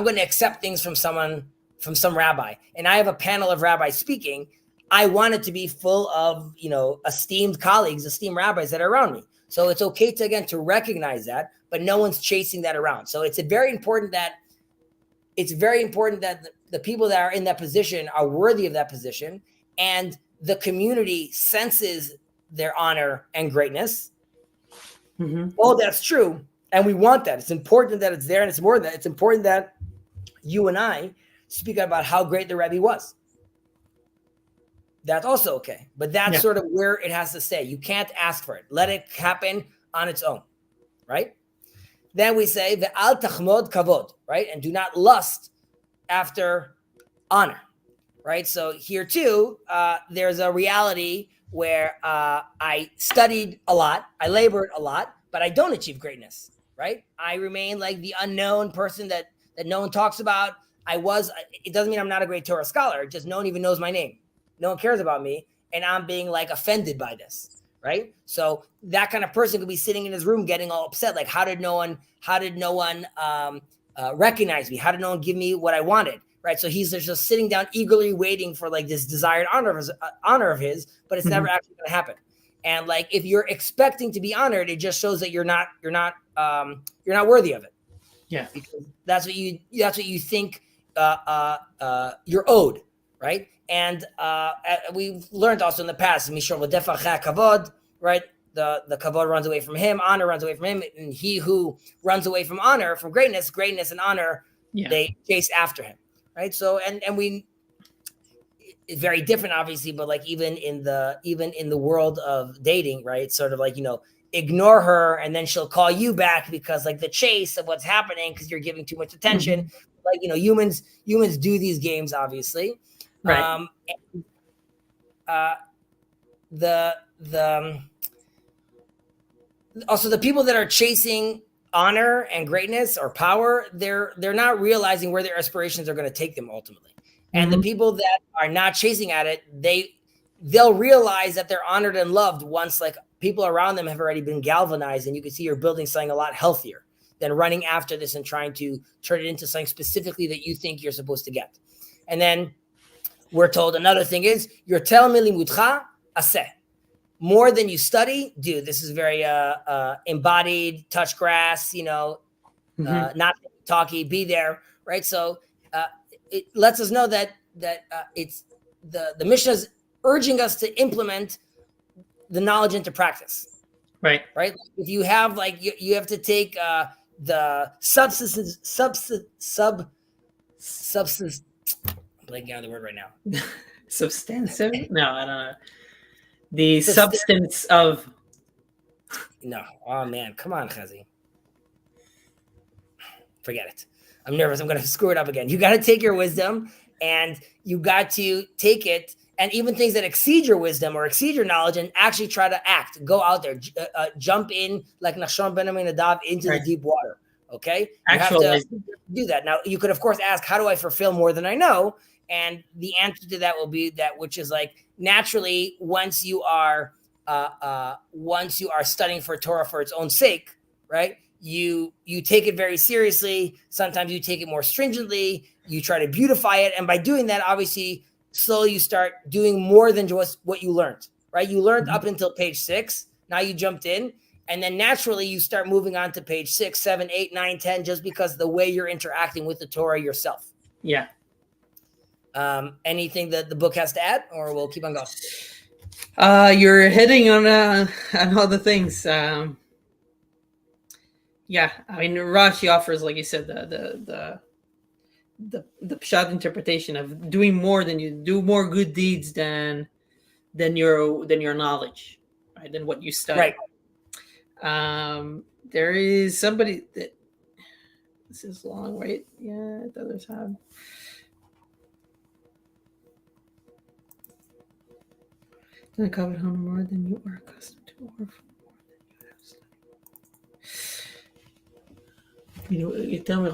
going to accept things from some rabbi, and I have a panel of rabbis speaking, I want it to be full of, esteemed colleagues, esteemed rabbis that are around me. So it's okay to recognize that, but no one's chasing that around. So it's very important that the people that are in that position are worthy of that position, and the community senses their honor and greatness. Mm-hmm. Oh, that's true. And we want that. It's important that it's there, and it's more than that. It's important that you and I speak about how great the Rebbe was. That's also okay. But that's sort of where it has to stay. You can't ask for it. Let it happen on its own, right? Then we say, Ve'al tachmod kavod, right? And do not lust after honor, right? So here too, there's a reality where I studied a lot, I labored a lot, but I don't achieve greatness, right? I remain like the unknown person that no one talks about. It doesn't mean I'm not a great Torah scholar, just no one even knows my name. No one cares about me, and I'm being like offended by this, right? So that kind of person could be sitting in his room getting all upset. Like, how did no one recognize me? How did no one give me what I wanted? Right. So he's just sitting down eagerly waiting for like this desired honor of his, but it's never actually going to happen. And like, if you're expecting to be honored, it just shows that you're not worthy of it. Yeah. Because that's what you think you're owed. Right. And we've learned also in the past, kavod, right? The kavod runs away from him, honor runs away from him, and he who runs away from honor, from greatness and honor, they chase after him, right? So and it's very different, obviously, but like even in the world of dating, right? Sort of like, ignore her and then she'll call you back because like the chase of what's happening because you're giving too much attention. Like, humans do these games, obviously. Right. Also the people that are chasing honor and greatness or power, they're not realizing where their aspirations are going to take them ultimately. And the people that are not chasing at it, they'll realize that they're honored and loved once like people around them have already been galvanized, and you can see you're building something a lot healthier than running after this and trying to turn it into something specifically that you think you're supposed to get. And then we're told another thing is, יותר מלימודך עשה. More than you study, dude. This is very embodied, touch grass, not talky, be there, right? So it lets us know that it's the Mishnah is urging us to implement the knowledge into practice. Right. If you have you have to take the substance. I'm blanking on the word right now. Substantive? No, I don't know. The substance of. No. Oh man, come on, Chazi. Forget it. I'm nervous. I'm going to screw it up again. You got to take your wisdom and you got to take it, and even things that exceed your wisdom or exceed your knowledge, and actually try to act. Go out there, jump in like Nachshon ben Aminadav into the deep water. Okay, you have to do that. Now, you could of course ask, how do I fulfill more than I know? And the answer to that will be that, which is like naturally, once you are studying for Torah for its own sake, right? You take it very seriously. Sometimes you take it more stringently. You try to beautify it, and by doing that, obviously, slowly you start doing more than just what you learned, right? You learned up until page 6. Now you jumped in, and then naturally you start moving on to page 6, 7, 8, 9, 10, just because of the way you're interacting with the Torah yourself. Yeah. Anything that the book has to add, or we'll keep on going? You're hitting on all the things. Yeah, I mean, Rashi offers, like you said, the pshat interpretation of doing more than you do more good deeds than your knowledge, right? Than what you study. Right. There is somebody that this is long, right? Yeah, others have. Don't covet honor more than you are accustomed to, or more than you have studied. You tell me.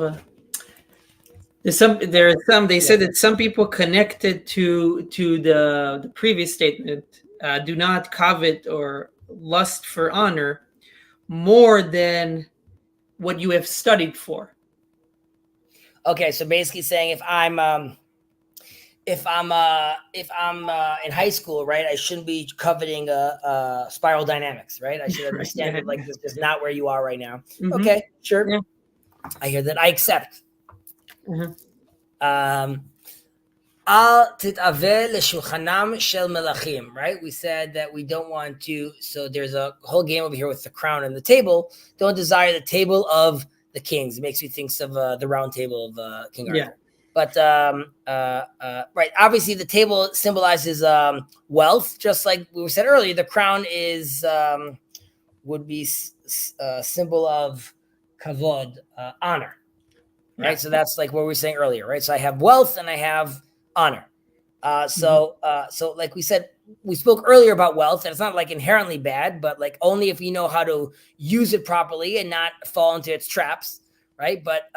There are some. They said that some people connected to the previous statement do not covet or lust for honor more than what you have studied for. Okay, so basically saying if I'm in high school, right, I shouldn't be coveting spiral dynamics, right? I should understand that like this is not where you are right now. Mm-hmm. Okay, sure. Yeah. I hear that. I accept. Al tit'aveh l'shulchanam shel melachim, right? We said that we don't want to. So there's a whole game over here with the crown and the table. Don't desire the table of the kings. It makes me think of the round table of King Arthur. Yeah. But right, obviously the table symbolizes wealth, just like we said earlier. The crown is would be a symbol of kavod, honor, right? Yeah. So that's like what we were saying earlier, right? So I have wealth and I have honor. So like we said, we spoke earlier about wealth, and it's not like inherently bad, but like only if you know how to use it properly and not fall into its traps, right? But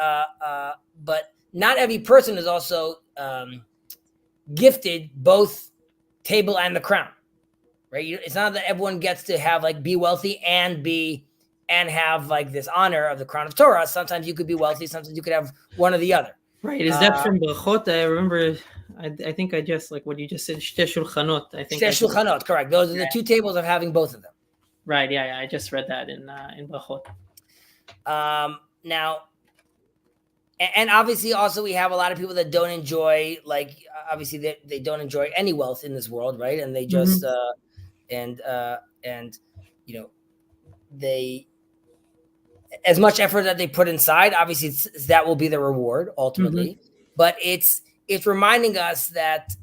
not every person is also gifted both table and the crown, right? It's not that everyone gets to have like be wealthy and have like this honor of the crown of Torah. Sometimes you could be wealthy, sometimes you could have one or the other. Right? Is that from Brachot? I remember. I think I just like what you just said. Shtei shulchanot. I think. Shtei shulchanot, correct. Those are the two tables of having both of them. Right. Yeah. I just read that in Brachot. Now. And obviously, also we have a lot of people that don't enjoy, like obviously they don't enjoy any wealth in this world, right? And they just and you know they as much effort that they put inside, obviously that will be the reward ultimately. But it's reminding us that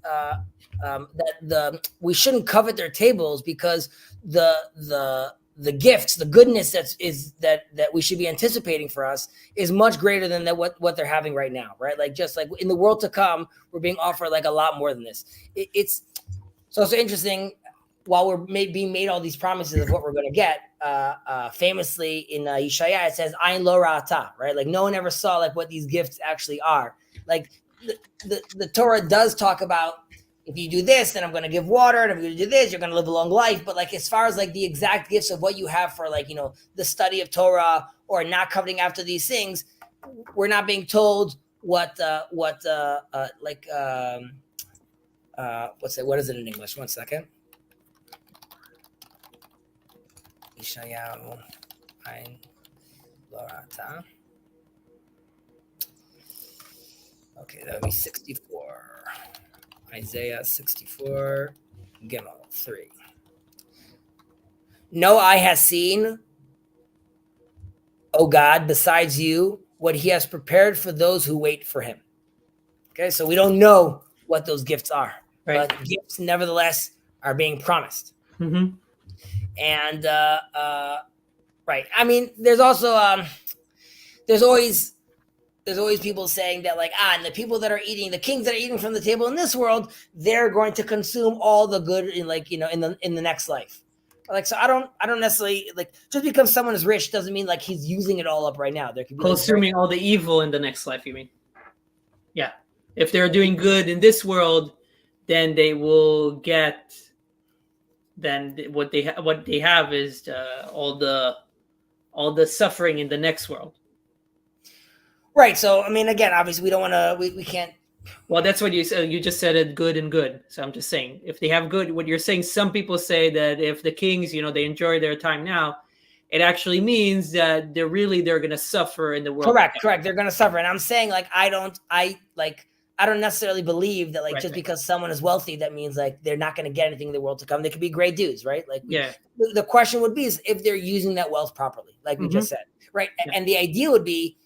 we shouldn't covet their tables because the gifts, the goodness that we should be anticipating for us is much greater than what they're having right now, right? Like just like in the world to come, we're being offered like a lot more than this. It's also interesting. While we're being made all these promises of what we're going to get, famously in Yeshaya it says "Ayin lo ra'ata," right? Like no one ever saw like what these gifts actually are. Like the Torah does talk about. If you do this, then I'm going to give water, and if you do this, you're going to live a long life. But like, as far as like the exact gifts of what you have for like, the study of Torah or not coveting after these things, we're not being told what is it in English? 1 second. Yeshayahu Ayin Lo Ra'ata. Okay, that would be 64. Isaiah 64, Gimel 3. No eye has seen, O God, besides you, what he has prepared for those who wait for him. Okay, so we don't know what those gifts are, right? But gifts, nevertheless, are being promised. And, right. I mean, there's also, there's always people saying that like, and the people that are eating, the kings that are eating from the table in this world, they're going to consume all the good in like, in the next life. Like, so I don't necessarily like just because someone is rich doesn't mean like he's using it all up right now. There could be consuming all the evil in the next life. You mean? Yeah. If they're doing good in this world, then they will get. Then what they have is all the suffering in the next world. Right. So, I mean, again, obviously we don't want to, we can't Well, that's what you said. You just said it good and good. So I'm just saying, if they have good, what you're saying, some people say that if the kings, they enjoy their time now, it actually means that they're going to suffer in the world. Correct. They're going to suffer. And I'm saying like, I don't necessarily believe that like, just because someone is wealthy, that means like they're not going to get anything in the world to come. They could be great dudes, right? Like, the question would be is if they're using that wealth properly, like we just said, right? Yeah. And the idea would be,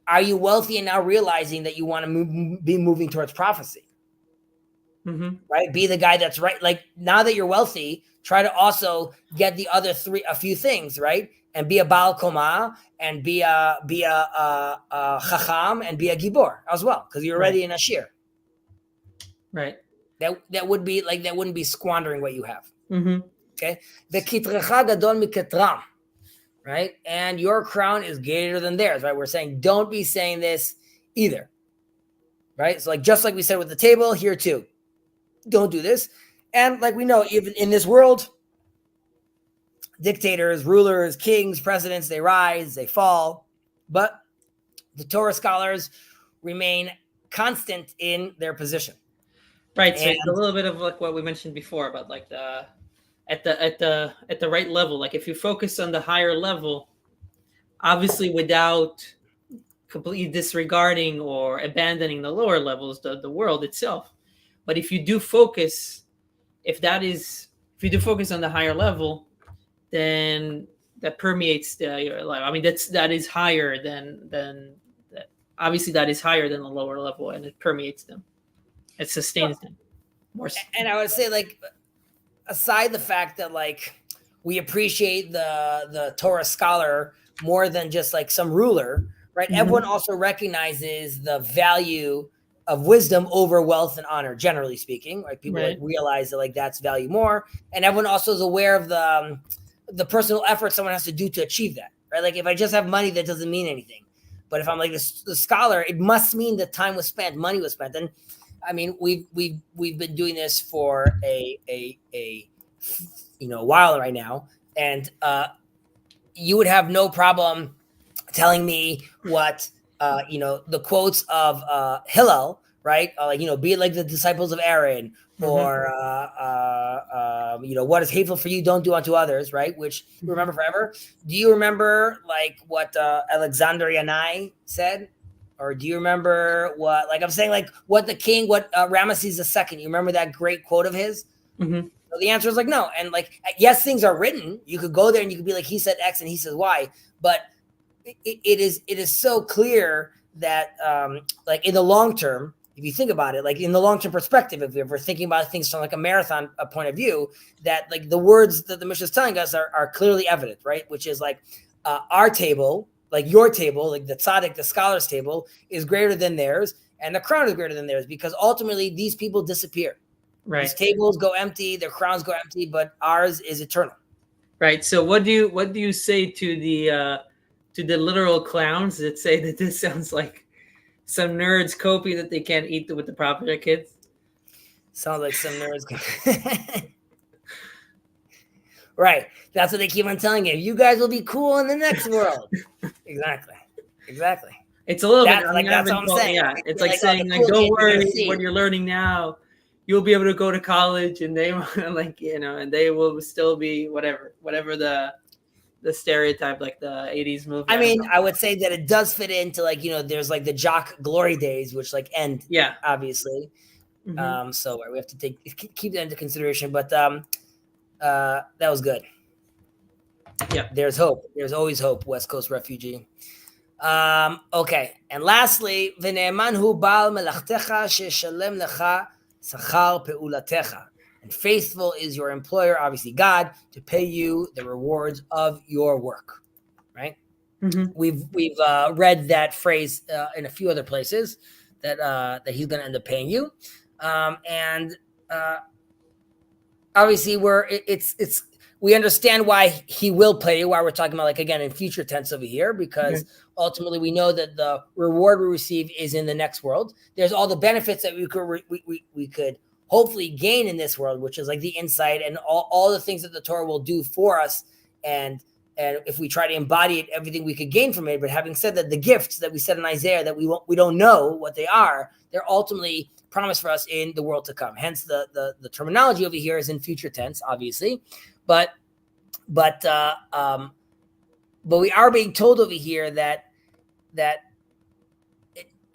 are you wealthy and now realizing that you want to be moving towards prophecy? Right? Be the guy that's right. Like now that you're wealthy, try to also get the other a few things, right? And be a Baal Koma and be a Chacham and be a Gibor as well, because you're already in a shir. Right. That would be like, that wouldn't be squandering what you have. Okay. V'kitrecha gadol miketram. Right? And your crown is greater than theirs, right? We're saying don't be saying this either. Right? So like, just like we said with the table here too, don't do this. And like we know, even in this world, dictators, rulers, kings, presidents, they rise, they fall, but the Torah scholars remain constant in their position. Right. So it's a little bit of like what we mentioned before about like at the right level. Like if you focus on the higher level, obviously without completely disregarding or abandoning the lower levels, the world itself. But if you do focus, if you do focus on the higher level, then that permeates your life. I mean, that is higher than obviously that is higher than the lower level, and it permeates them. It sustains them more. And I would say, like, aside the fact that like we appreciate the Torah scholar more than just like some ruler, right? Everyone also recognizes the value of wisdom over wealth and honor, generally speaking. Right? People like realize that like that's value more, and everyone also is aware of the personal effort someone has to do to achieve that. Right? Like if I just have money, that doesn't mean anything. But if I'm like the scholar, it must mean that time was spent, money was spent. And I mean, we've been doing this for a while right now, and you would have no problem telling me what the quotes of Hillel, right? Be like the disciples of Aaron, or what is hateful for you, don't do unto others, right? Which remember forever. Do you remember like what Alexander Yanai said? Or do you remember what, like I'm saying, like what the king, what Ramesses II, you remember that great quote of his? So the answer is like, no. And like, yes, things are written. You could go there and you could be like, he said X and he says Y, but it is so clear that like in the long term, if you think about it, like in the long-term perspective, if we're thinking about things from like a marathon point of view, that like the words that the Mishnah is telling us are clearly evident, right? Which is like our table, like your table, like the tzaddik, the scholar's table is greater than theirs, and the crown is greater than theirs, because ultimately these people disappear. Right. These tables go empty, their crowns go empty, but ours is eternal. Right. So what do you say to the literal clowns that say that this sounds like some nerds copy that they can't eat with the proper kids? Sounds like some nerds. Right. That's what they keep on telling you. You guys will be cool in the next world. Exactly. It's a little bit like that's what I'm saying. Yeah. It's like saying, like, don't worry, what you're learning now, you'll be able to go to college, and they like, and they will still be whatever the stereotype, like the 80s movie. I mean, I would say that it does fit into like, there's like the jock glory days, which like end, obviously. So we have to keep that into consideration, but that was good. Yeah. There's hope. There's always hope, West Coast refugee. Okay. And lastly, v'ne'eman hu ba'al melachtecha she'shalem lecha sachar pe'ulatecha. And faithful is your employer, obviously God, to pay you the rewards of your work, right? We've read that phrase in a few other places that he's going to end up paying you, and obviously we understand why he will pay you. Why we're talking about, like, again, in future tense over here, because ultimately we know that the reward we receive is in the next world. There's all the benefits that we could hopefully gain in this world, which is like the insight and all the things that the Torah will do for us, and if we try to embody it, everything we could gain from it. But having said that, the gifts that we said in Isaiah that we don't know what they are, they're ultimately promised for us in the world to come. Hence, the terminology over here is in future tense, obviously, but we are being told over here that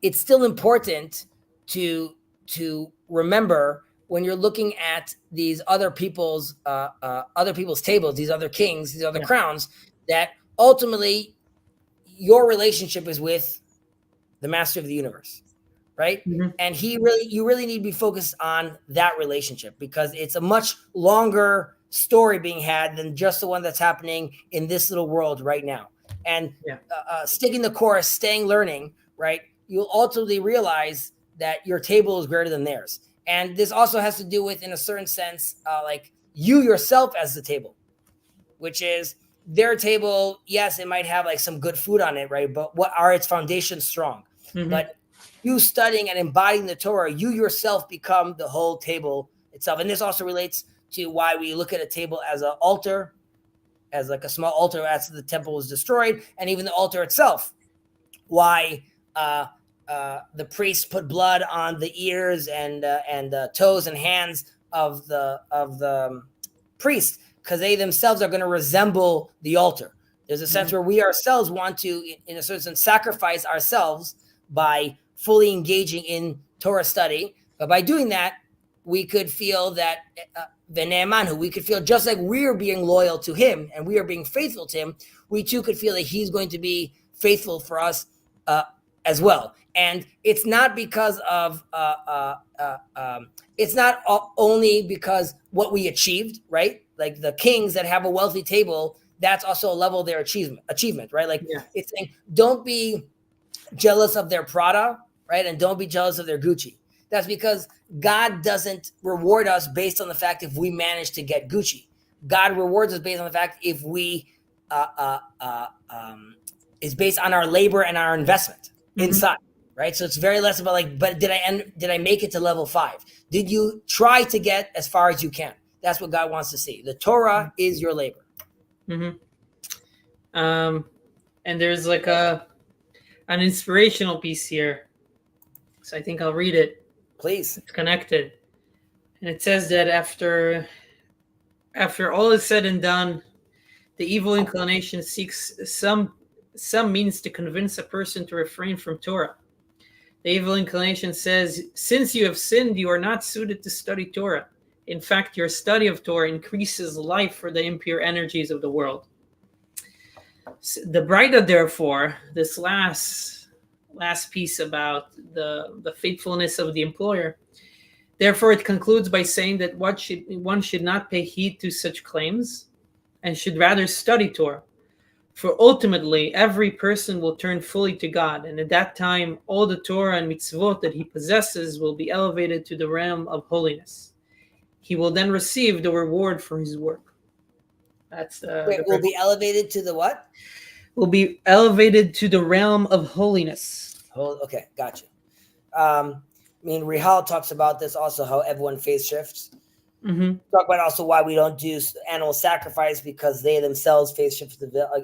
it's still important to remember when you're looking at these other people's tables, these other kings, these other crowns, that ultimately your relationship is with the master of the universe, right? Mm-hmm. And you really need to be focused on that relationship, because it's a much longer story being had than just the one that's happening in this little world right now. And sticking the course, staying learning, right? You'll ultimately realize that your table is greater than theirs. And this also has to do with, in a certain sense, like you yourself as the table, which is their table. Yes, it might have like some good food on it, right? But what are its foundations strong? Mm-hmm. But you studying and embodying the Torah, you yourself become the whole table itself. And this also relates to why we look at a table as an altar, as like a small altar after the temple was destroyed, and even the altar itself. Why the priests put blood on the ears and toes and hands of the priest, because they themselves are going to resemble the altar. There's a sense where we ourselves want to, in a certain sense, sacrifice ourselves by fully engaging in Torah study. But by doing that, we could feel that we could feel just like we're being loyal to him and we are being faithful to him, we too could feel that he's going to be faithful for us as well. And it's not because of it's not only because what we achieved, right? Like the kings that have a wealthy table, that's also a level of their achievement, right? Like it's saying, don't be jealous of their Prada, right? And don't be jealous of their Gucci. That's because God doesn't reward us based on the fact if we manage to get Gucci. God rewards us based on the fact if we is based on our labor and our investment inside, right? So it's very less about like, but did I make it to level 5? Did you try to get as far as you can? That's what God wants to see. The Torah is your labor. And there's like an inspirational piece here, so I think I'll read it. Please. It's connected, and it says that after all is said and done, the evil inclination seeks some means to convince a person to refrain from Torah. The evil inclination says, since you have sinned, you are not suited to study Torah. In fact, your study of Torah increases life for the impure energies of the world. The Braita, therefore, this last piece about the faithfulness of the employer, therefore it concludes by saying that one should not pay heed to such claims and should rather study Torah. For ultimately, every person will turn fully to God, and at that time, all the Torah and mitzvot that he possesses will be elevated to the realm of holiness. He will then receive the reward for his work. That's will be elevated to the what? Will be elevated to the realm of holiness. Okay, gotcha. I mean, Rihal talks about this also, how everyone phase shifts. Talk about also why we don't do animal sacrifice, because they themselves phase shift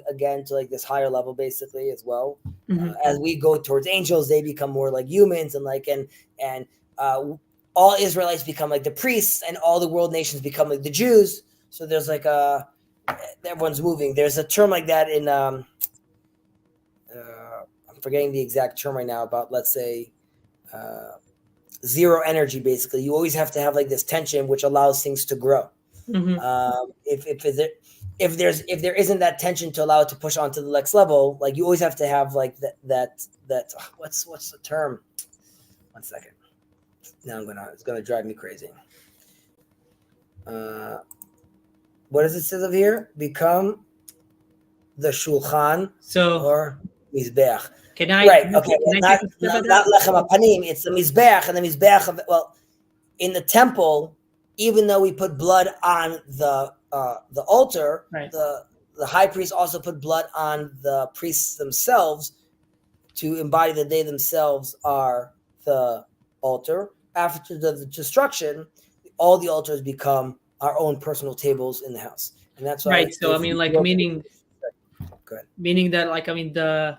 again to like this higher level basically as well. As we go towards angels, they become more like humans, and all Israelites become like the priests, and all the world nations become like the Jews. So there's like everyone's moving. There's a term like that in I'm forgetting the exact term right now about, let's say, zero energy. Basically, you always have to have like this tension, which allows things to grow. If there isn't that tension to allow it to push on to the next level, like you always have to have like that what's the term? 1 second. Now it's gonna drive me crazy. What does it say over here? Become the shulchan or mizbeach. Can I? Right. Okay. Not lechem hapanim. It's the mizbeach, and the mizbeach of, well, in the temple, even though we put blood on the altar, right, the high priest also put blood on the priests themselves to embody that they themselves are the altar. After the destruction, all the altars become our own personal tables in the house, and that's why. Right. So I mean, like meaning good. Meaning that, like, I mean, the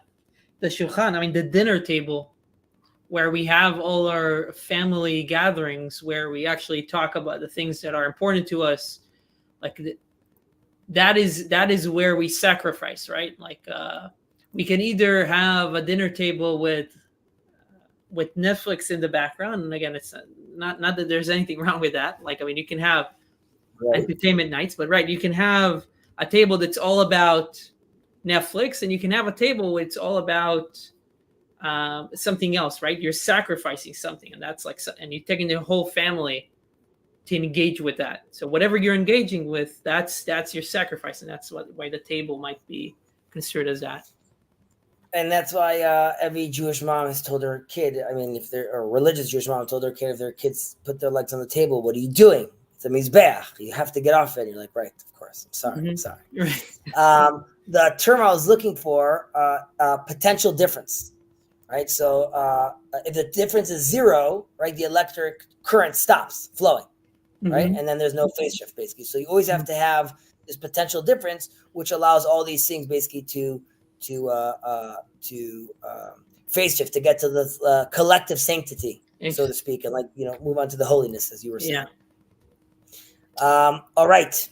shulchan, I mean, the dinner table, where we have all our family gatherings, where we actually talk about the things that are important to us, like that is where we sacrifice, right? Like, we can either have a dinner table with Netflix in the background, and again, it's not that there's anything wrong with that. Like, I mean, you can have entertainment nights, but right, you can have a table that's all about Netflix, and you can have a table where it's all about something else, right? You're sacrificing something, and that's like, and you're taking the whole family to engage with that. So whatever you're engaging with, that's your sacrifice, and that's why the table might be considered as that. And that's why every Jewish mom has told her kid, I mean, if they're a religious Jewish mom told her kid, if their kids put their legs on the table, what are you doing? It's a mizbeach. You have to get off it. And you're like, right, of course. I'm sorry. Right. The term I was looking for, potential difference, right? So if the difference is 0, right, the electric current stops flowing, right? And then there's no phase shift, basically. So you always have to have this potential difference, which allows all these things basically to phase shift, to get to the collective sanctity, so to speak, and, like, move on to the holiness, as you were saying. Yeah. All right.